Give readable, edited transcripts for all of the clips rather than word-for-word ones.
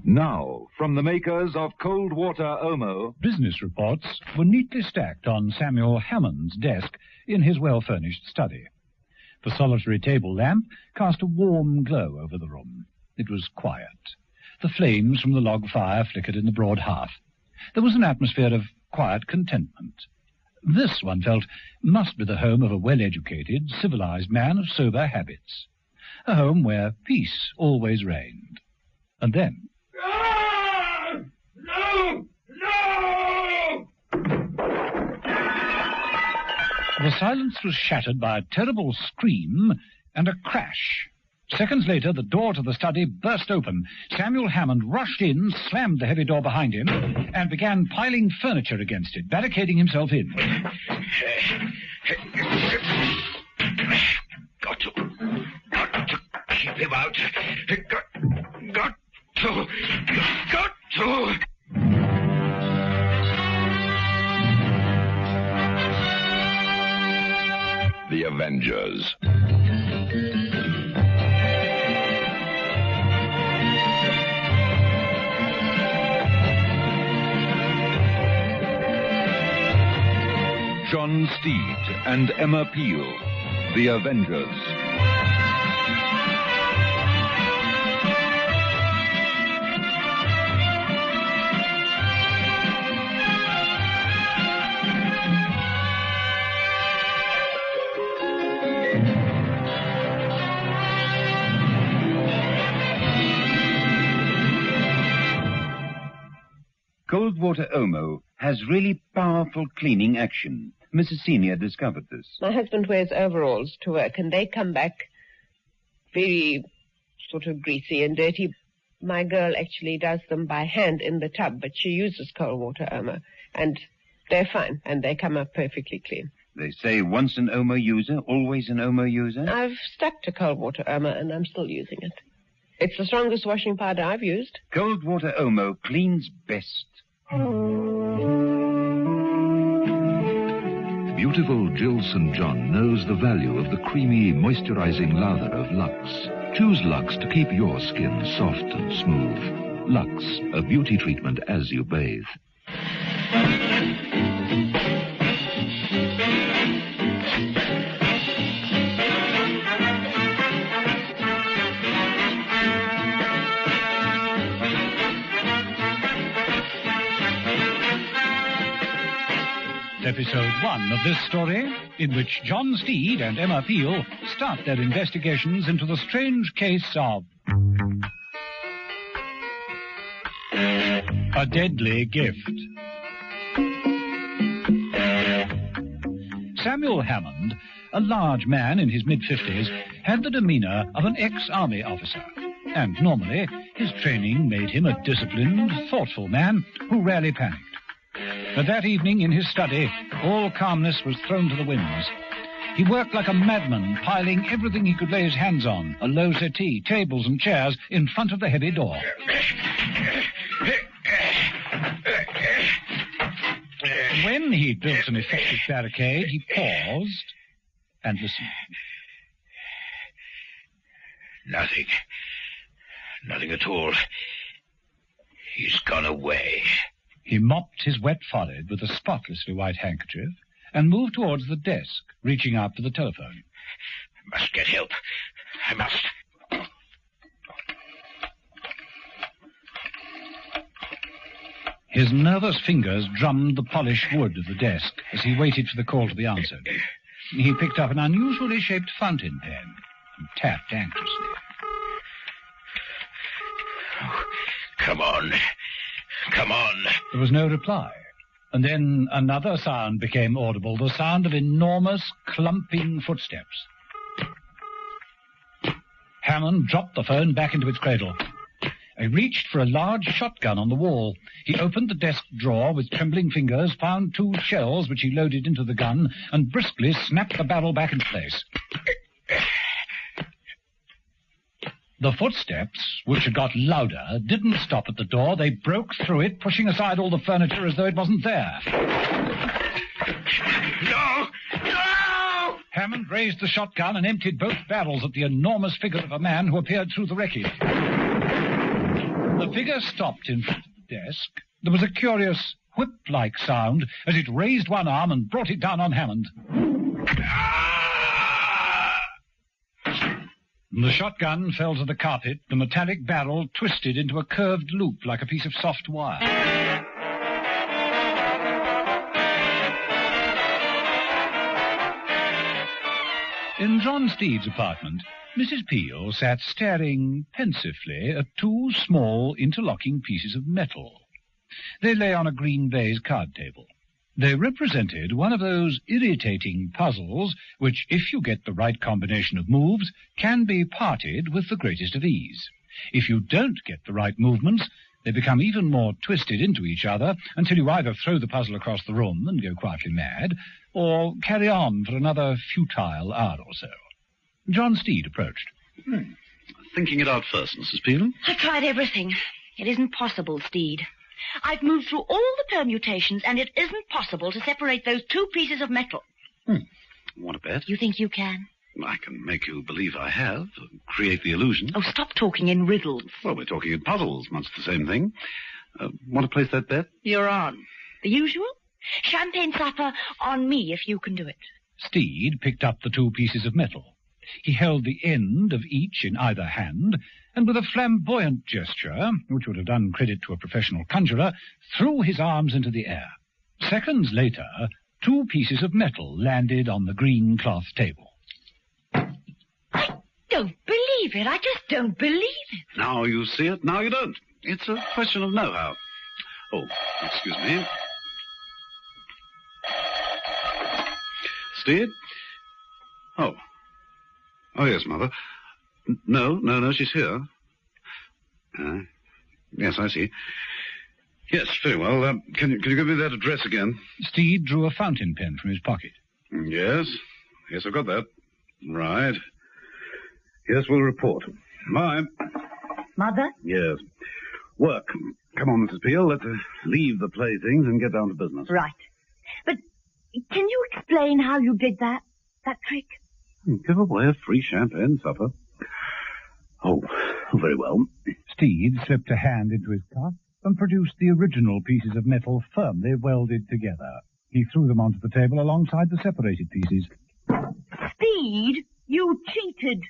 Now, from the makers of Cold Water Omo... Business reports were neatly stacked on Samuel Hammond's desk in his well-furnished study. The solitary table lamp cast a warm glow over the room. It was quiet. The flames from the log fire flickered in the broad hearth. There was an atmosphere of quiet contentment. This, one felt, must be the home of a well-educated, civilized man of sober habits. A home where peace always reigned. And then... No! The silence was shattered by a terrible scream and a crash. Seconds later, the door to the study burst open. Samuel Hammond rushed in, slammed the heavy door behind him, and began piling furniture against it, barricading himself in. Got to keep him out. Got to. The Avengers. John Steed and Emma Peel, The Avengers. Cold Water Omo has really powerful cleaning action. Mrs. Senior discovered this. My husband wears overalls to work, and they come back very sort of greasy and dirty. My girl actually does them by hand in the tub, but she uses Cold Water Omo, and they're fine, and they come up perfectly clean. They say once an Omo user, always an Omo user. I've stuck to Cold Water Omo, and I'm still using it. It's the strongest washing powder I've used. Cold Water Omo cleans best. Beautiful Jill St. John knows the value of the creamy, moisturizing lather of Lux. Choose Lux to keep your skin soft and smooth. Lux, a beauty treatment as you bathe. Episode 1 of this story, in which John Steed and Emma Peel start their investigations into the strange case of a deadly gift. Samuel Hammond, a large man in his mid-50s, had the demeanor of an ex-army officer, and normally his training made him a disciplined, thoughtful man who rarely panicked. But that evening in his study, all calmness was thrown to the winds. He worked like a madman, piling everything he could lay his hands on, a low settee, tables and chairs, in front of the heavy door. When he'd built an effective barricade, he paused and listened. Nothing at all. He's gone away. He mopped his wet forehead with a spotlessly white handkerchief and moved towards the desk, reaching out for the telephone. I must get help. I must. His nervous fingers drummed the polished wood of the desk as he waited for the call to be answered. He picked up an unusually shaped fountain pen and tapped anxiously. Oh, come on. There was no reply. And then another sound became audible, the sound of enormous, clumping footsteps. Hammond dropped the phone back into its cradle. He reached for a large shotgun on the wall. He opened the desk drawer with trembling fingers, found 2 shells which he loaded into the gun, and briskly snapped the barrel back into place. The footsteps, which had got louder, didn't stop at the door. They broke through it, pushing aside all the furniture as though it wasn't there. No! Hammond raised the shotgun and emptied both barrels at the enormous figure of a man who appeared through the wreckage. The figure stopped in front of the desk. There was a curious whip-like sound as it raised one arm and brought it down on Hammond. The shotgun fell to the carpet. The metallic barrel twisted into a curved loop like a piece of soft wire. In John Steed's apartment, Mrs. Peel sat staring pensively at two small interlocking pieces of metal. They lay on a green baize card table. They represented one of those irritating puzzles which, if you get the right combination of moves, can be parted with the greatest of ease. If you don't get the right movements, they become even more twisted into each other until you either throw the puzzle across the room and go quietly mad, or carry on for another futile hour or so. John Steed approached. Thinking it out first, Mrs. Peel. I've tried everything. It isn't possible, Steed. I've moved through all the permutations, and it isn't possible to separate those two pieces of metal. Want a bet? You think you can? I can make you believe I have, create the illusion. Oh, stop talking in riddles. Well, we're talking in puzzles, much the same thing. Want to place that bet? You're on. The usual? Champagne supper on me if you can do it. Steed picked up the two pieces of metal. He held the end of each in either hand, and with a flamboyant gesture, which would have done credit to a professional conjurer, threw his arms into the air. Seconds later, two pieces of metal landed on the green cloth table. I don't believe it. I just don't believe it. Now you see it, now you don't. It's a question of know-how. Oh, excuse me. Steed? Oh, yes, Mother. No, she's here. Yes, I see. Yes, very well. Can you give me that address again? Steed drew a fountain pen from his pocket. Yes, I've got that. Right. Yes, we'll report. Bye. Mother? Yes. Work. Come on, Mrs. Peel. Let's leave the playthings and get down to business. Right. But can you explain how you did that trick? Give away a free champagne supper. Oh, very well. Steed slipped a hand into his cuff and produced the original pieces of metal firmly welded together. He threw them onto the table alongside the separated pieces. Steed, you cheated.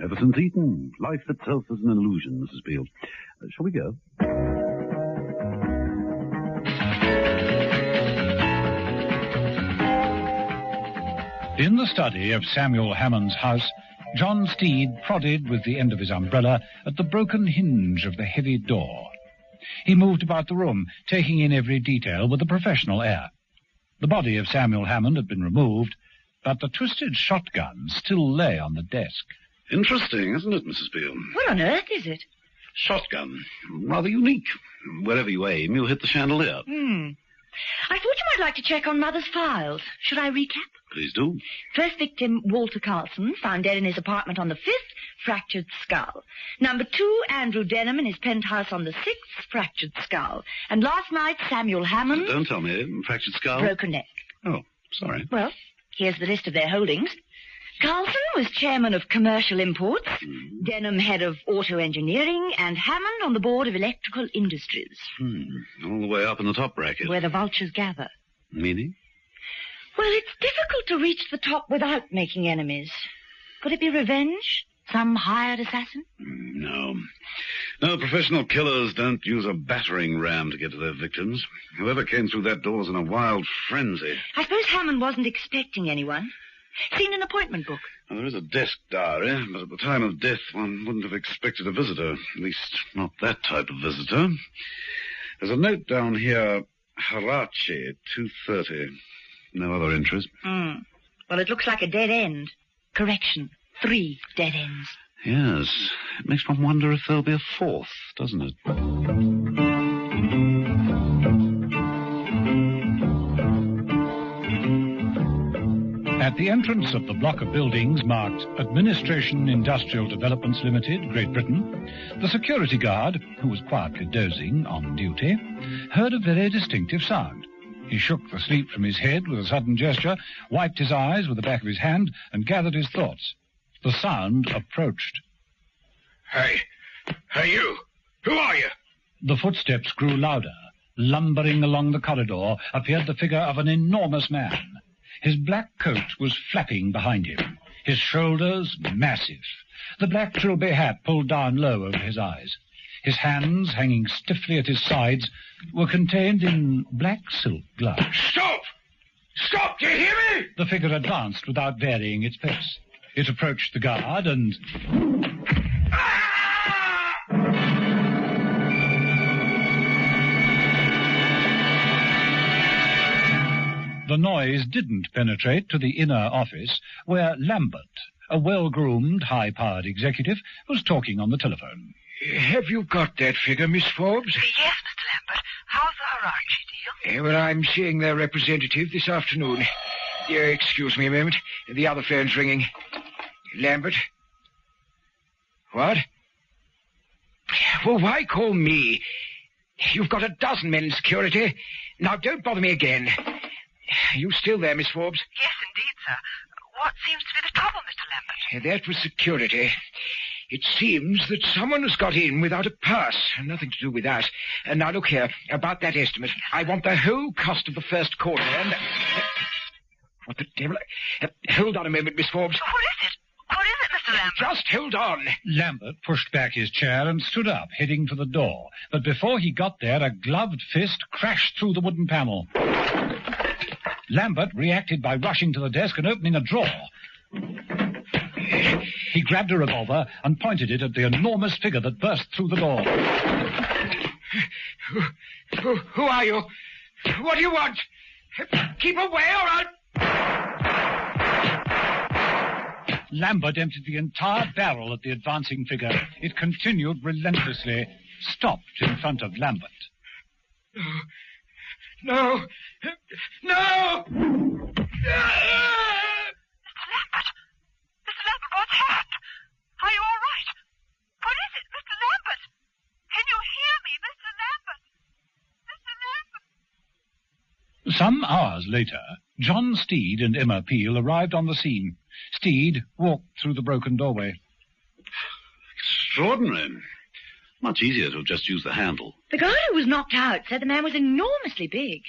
Ever since Eton, life itself is an illusion, Mrs. Peel. Shall we go? In the study of Samuel Hammond's house, John Steed prodded with the end of his umbrella at the broken hinge of the heavy door. He moved about the room, taking in every detail with a professional air. The body of Samuel Hammond had been removed, but the twisted shotgun still lay on the desk. Interesting, isn't it, Mrs. Peel? What on earth is it? Shotgun. Rather unique. Wherever you aim, you'll hit the chandelier. I thought you might like to check on Mother's files. Should I recap? Please do. First victim, Walter Carlson, found dead in his apartment on the 5th, fractured skull. Number 2, Andrew Denham in his penthouse on the 6th, fractured skull. And last night, Samuel Hammond... Don't tell me. Fractured skull? Broken neck. Oh, sorry. Well, here's the list of their holdings. Carlson was chairman of commercial imports, Denham head of auto engineering, and Hammond on the board of electrical industries. All the way up in the top bracket. Where the vultures gather. Meaning? Well, it's difficult to reach the top without making enemies. Could it be revenge? Some hired assassin? No. No, professional killers don't use a battering ram to get to their victims. Whoever came through that door was in a wild frenzy. I suppose Hammond wasn't expecting anyone. Seen an appointment book? Well, there is a desk diary, but at the time of death, one wouldn't have expected a visitor. At least, not that type of visitor. There's a note down here, Harachi, 2:30. No other entries. Well, it looks like a dead end. Correction, 3 dead ends. Yes. It makes one wonder if there'll be a 4th, doesn't it? At the entrance of the block of buildings marked Administration Industrial Developments Limited, Great Britain, the security guard, who was quietly dozing on duty, heard a very distinctive sound. He shook the sleep from his head with a sudden gesture, wiped his eyes with the back of his hand, and gathered his thoughts. The sound approached. Hey, you! Who are you? The footsteps grew louder. Lumbering along the corridor appeared the figure of an enormous man. His black coat was flapping behind him, his shoulders massive, the black trilby hat pulled down low over his eyes. His hands, hanging stiffly at his sides, were contained in black silk gloves. Stop! Stop! Do you hear me? The figure advanced without varying its pace. It approached the guard and... The noise didn't penetrate to the inner office, where Lambert, a well-groomed, high-powered executive, was talking on the telephone. Have you got that figure, Miss Forbes? Yes, Mr. Lambert. How's the Harachi deal? Well, I'm seeing their representative this afternoon. Excuse me a moment. The other phone's ringing. Lambert? What? Well, why call me? You've got a dozen men in security. Now, don't bother me again. You still there, Miss Forbes? Yes, indeed, sir. What seems to be the trouble, Mr. Lambert? That was security. It seems that someone has got in without a pass. Nothing to do with us. Now, look here. About that estimate. I want the whole cost of the first quarter and... What the devil? Hold on a moment, Miss Forbes. What is it? What is it, Mr. Lambert? Just hold on. Lambert pushed back his chair and stood up, heading for the door. But before he got there, a gloved fist crashed through the wooden panel. Lambert reacted by rushing to the desk and opening a drawer. He grabbed a revolver and pointed it at the enormous figure that burst through the door. Who are you? What do you want? Keep away, all right? Lambert emptied the entire barrel at the advancing figure. It continued relentlessly, stopped in front of Lambert. No! No! Mr. Lambert! Mr. Lambert, what's happened? Are you all right? What is it, Mr. Lambert? Can you hear me, Mr. Lambert? Mr. Lambert! Some hours later, John Steed and Emma Peel arrived on the scene. Steed walked through the broken doorway. Extraordinary. Much easier to have just used the handle. The guy who was knocked out said the man was enormously big.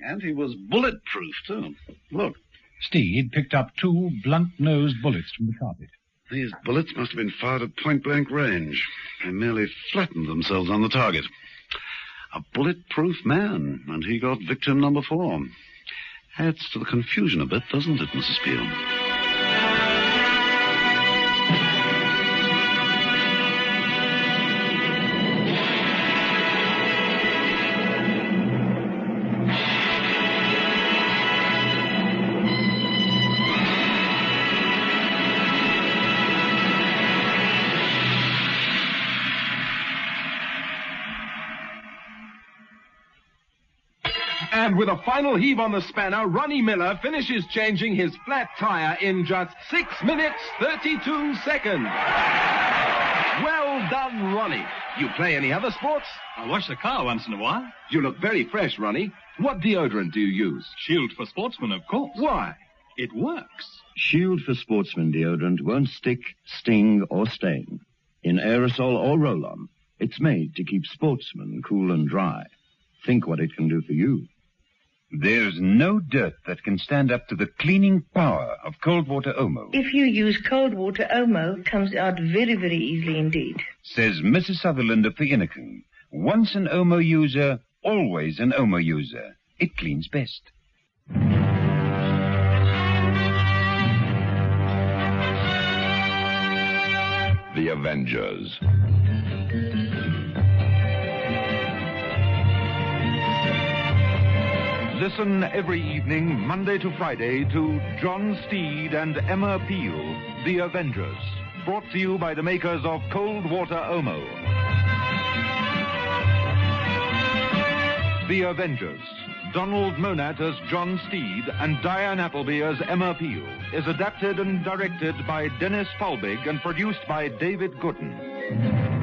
And he was bulletproof, too. Look, Steed picked up 2 blunt-nosed bullets from the carpet. these bullets must have been fired at point-blank range. They merely flattened themselves on the target. A bulletproof man, and he got victim number 4. Adds to the confusion a bit, doesn't it, Mrs. Peel? And with a final heave on the spanner, Ronnie Miller finishes changing his flat tire in just 6 minutes, 32 seconds. Well done, Ronnie. You play any other sports? I wash the car once in a while. You look very fresh, Ronnie. What deodorant do you use? Shield for Sportsmen, of course. Why? It works. Shield for Sportsman deodorant won't stick, sting, or stain. In aerosol or roll-on, it's made to keep sportsmen cool and dry. Think what it can do for you. There's no dirt that can stand up to the cleaning power of cold water Omo, If you use cold water, Omo comes out very, very easily indeed. says Mrs. Sutherland of the Innican. Once an Omo user, always an Omo user. It cleans best. The Avengers. Listen every evening, Monday to Friday, to John Steed and Emma Peel, The Avengers, brought to you by the makers of Cold Water Omo. The Avengers, Donald Monat as John Steed and Diane Appleby as Emma Peel, is adapted and directed by Dennis Paulbig and produced by David Gooden.